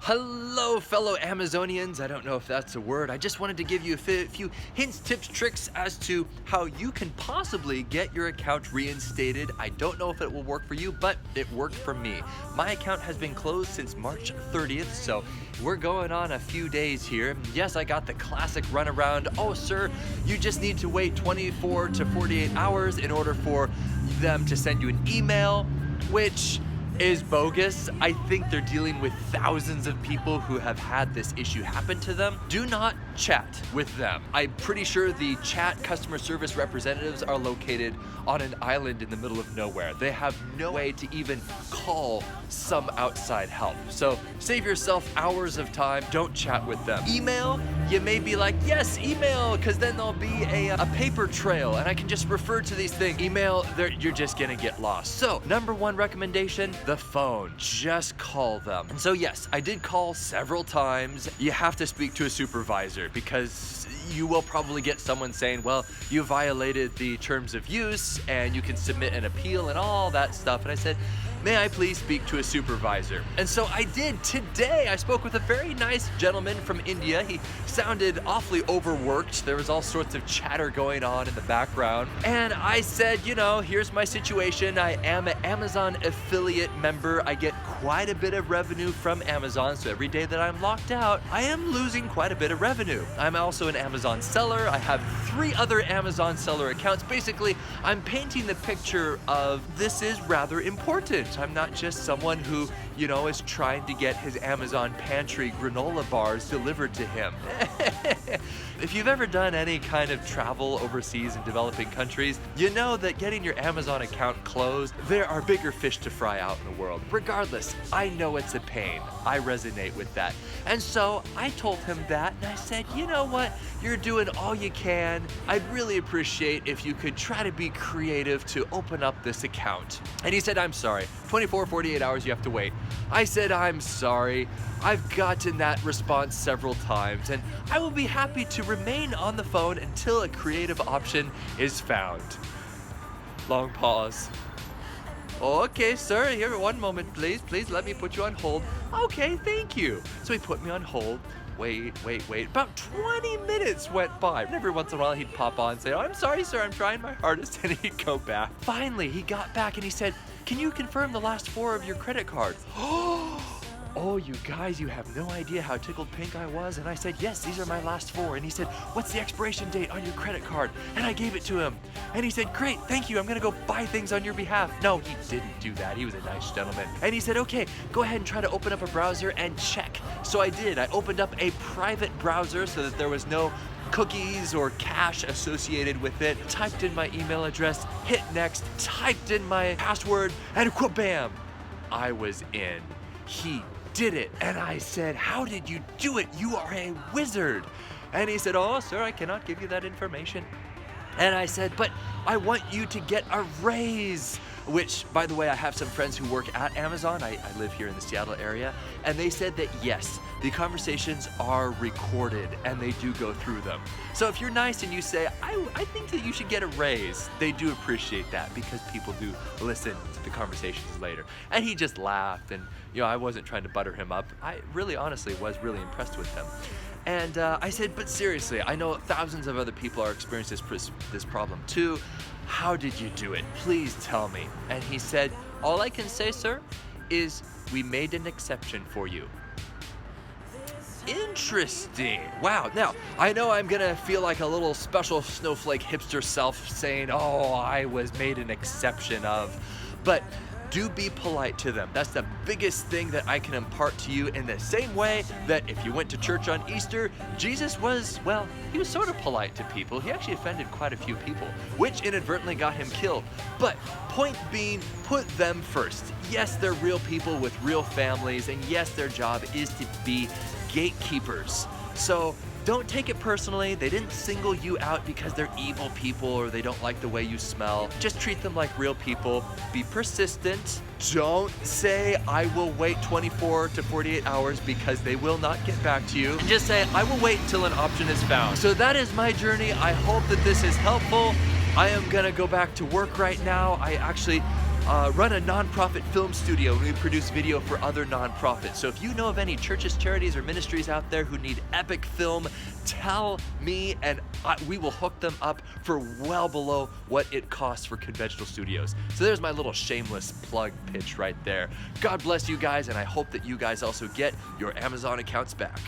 Hello, fellow Amazonians. I don't know if that's a word. I just wanted to give you a few hints, tips, tricks as to how you can possibly get your account reinstated. I don't know if it will work for you, but it worked for me. My account has been closed since March 30th, so we're going on a few days here. Yes, I got the classic runaround. Oh, sir, you just need to wait 24 to 48 hours in order for them to send you an email, which is bogus. I think they're dealing with thousands of people who have had this issue happen to them. Do not chat with them. I'm pretty sure the chat customer service representatives are located on an island in the middle of nowhere. They have no way to even call some outside help. So save yourself hours of time. Don't chat with them. Email, you may be like, yes, email, because then there'll be a paper trail and I can just refer to these things. Email, you're just gonna get lost. So number one recommendation, the phone. Just call them. And so yes, I did call several times. You have to speak to a supervisor because you will probably get someone saying, well, you violated the terms of use and you can submit an appeal and all that stuff. And I said, may I please speak to a supervisor? And so I did today. I spoke with a very nice gentleman from India. He sounded awfully overworked. There was all sorts of chatter going on in the background. And I said, you know, here's my situation. I am an Amazon affiliate member. I get quite a bit of revenue from Amazon. So every day that I'm locked out, I am losing quite a bit of revenue. I'm also an Amazon seller. I have 3 other Amazon seller accounts. Basically, I'm painting the picture of this is rather important. I'm not just someone who, you know, is trying to get his Amazon pantry granola bars delivered to him. If you've ever done any kind of travel overseas in developing countries, you know that getting your Amazon account closed, there are bigger fish to fry out in the world. Regardless, I know it's a pain. I resonate with that. And so I told him that, and I said, you know what? You're doing all you can. I'd really appreciate if you could try to be creative to open up this account. And he said, I'm sorry. 24, 48 hours you have to wait. I said, I'm sorry. I've gotten that response several times, and I will be happy to remain on the phone until a creative option is found. Long pause. Okay, sir, here, one moment, please. Please let me put you on hold. Okay, thank you. So he put me on hold. Wait. About 20 minutes went by. And every once in a while, he'd pop on and say, oh, I'm sorry, sir, I'm trying my hardest. And he'd go back. Finally, he got back and he said, can you confirm the last 4 of your credit cards? Oh, you guys, you have no idea how tickled pink I was. And I said, yes, these are my last 4. And he said, what's the expiration date on your credit card? And I gave it to him. And he said, great, thank you. I'm gonna go buy things on your behalf. No, he didn't do that. He was a nice gentleman. And he said, okay, go ahead and try to open up a browser and check. So I did. I opened up a private browser so that there was no cookies or cache associated with it. Typed in my email address, hit next, typed in my password, and bam, I was in. He did it. And I said, how did you do it? You are a wizard. And he said, oh, sir, I cannot give you that information. And I said, but I want you to get a raise. Which, by the way, I have some friends who work at Amazon. I live here in the Seattle area. And they said that, yes, the conversations are recorded and they do go through them. So if you're nice and you say, I think that you should get a raise, they do appreciate that because people do listen to the conversations later. And he just laughed and, you know, I wasn't trying to butter him up. I really, honestly, was really impressed with him. And I said, but seriously, I know thousands of other people are experiencing this problem too. How did you do it? Please tell me. And he said, all I can say, sir, is we made an exception for you. Interesting. Wow. Now, I know I'm gonna feel like a little special snowflake hipster self saying, oh, I was made an exception of, but do be polite to them. That's the biggest thing that I can impart to you, in the same way that if you went to church on Easter, Jesus was, well, he was sort of polite to people. He actually offended quite a few people, which inadvertently got him killed. But point being, put them first. Yes, they're real people with real families, and yes, their job is to be gatekeepers. So don't take it personally. They didn't single you out because they're evil people or they don't like the way you smell. Just treat them like real people. Be persistent. Don't say, I will wait 24 to 48 hours because they will not get back to you. Just say, I will wait until an option is found. So that is my journey. I hope that this is helpful. I am gonna go back to work right now. I actually run a nonprofit film studio, and we produce video for other nonprofits. So if you know of any churches, charities, or ministries out there who need epic film, tell me, and we will hook them up for well below what it costs for conventional studios. So there's my little shameless plug pitch right there. God bless you guys, and I hope that you guys also get your Amazon accounts back.